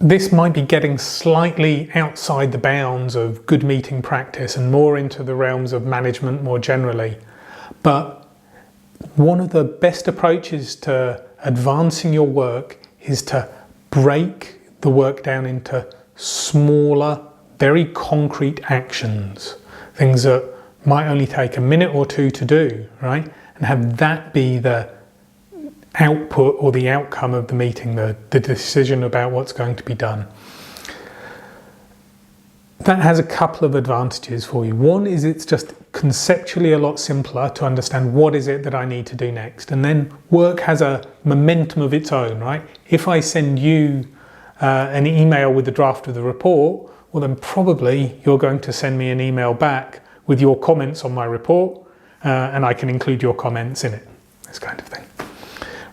this might be getting slightly outside the bounds of good meeting practice and more into the realms of management more generally. But one of the best approaches to advancing your work is to break the work down into smaller, very concrete actions. Things that might only take a minute or two to do, right? And have that be the output or the outcome of the meeting, the decision about what's going to be done. That has a couple of advantages for you. One is it's just conceptually a lot simpler to understand what is it that I need to do next. And then work has a momentum of its own, right? If I send you an email with the draft of the report, well then probably you're going to send me an email back with your comments on my report, and I can include your comments in it, this kind of thing.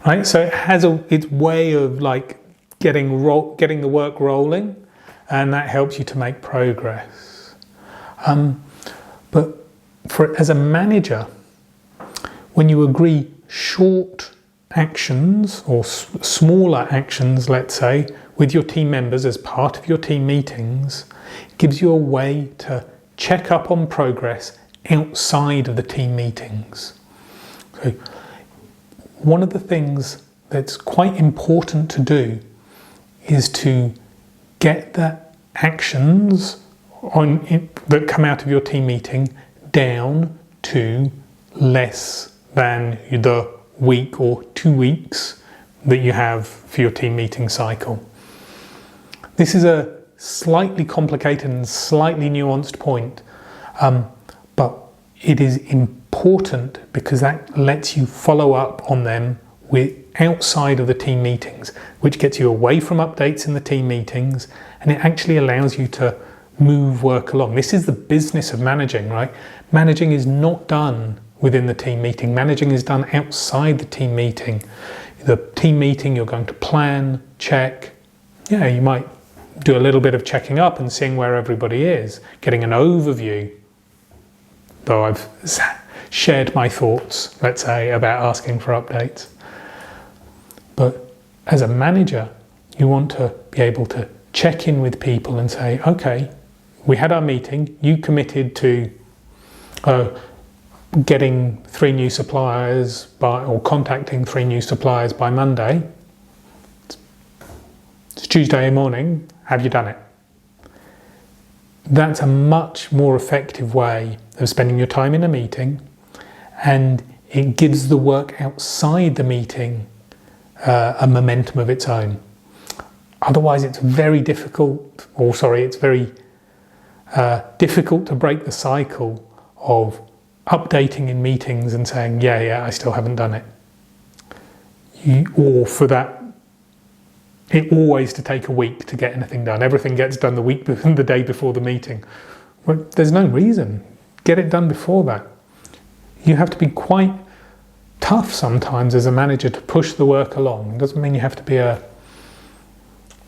Right, so it has its way of like getting the work rolling, and that helps you to make progress. But as a manager, when you agree short actions or smaller actions, let's say, with your team members as part of your team meetings, it gives you a way to check up on progress outside of the team meetings. So, one of the things that's quite important to do is to get the actions that come out of your team meeting down to less than the week or 2 weeks that you have for your team meeting cycle. This is a slightly complicated and slightly nuanced point, but it is important because that lets you follow up on them outside of the team meetings, which gets you away from updates in the team meetings, and it actually allows you to move work along. This is the business of managing, right? Managing is not done within the team meeting. Managing is done outside the team meeting. The team meeting, you're going to plan, check. Yeah, you might do a little bit of checking up and seeing where everybody is, getting an overview. Though I've shared my thoughts, let's say, about asking for updates. But as a manager, you want to be able to check in with people and say, okay, we had our meeting, you committed to getting 3 new suppliers or contacting 3 new suppliers by Monday. It's Tuesday morning, have you done it? That's a much more effective way of spending your time in a meeting, and it gives the work outside the meeting a momentum of its own. Otherwise, it's very difficult, it's very difficult to break the cycle of updating in meetings and saying, yeah, I still haven't done it. Or for that, it always to take a week to get anything done. Everything gets done the day before the meeting. Well, there's no reason. Get it done before that. You have to be quite tough sometimes as a manager to push the work along. It doesn't mean you have to be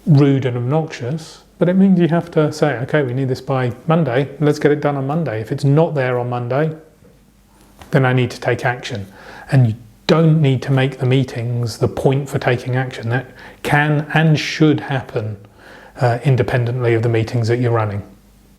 rude and obnoxious, but it means you have to say, okay, we need this by Monday, let's get it done on Monday. If it's not there on Monday, then I need to take action. And you don't need to make the meetings the point for taking action. That can and should happen independently of the meetings that you're running.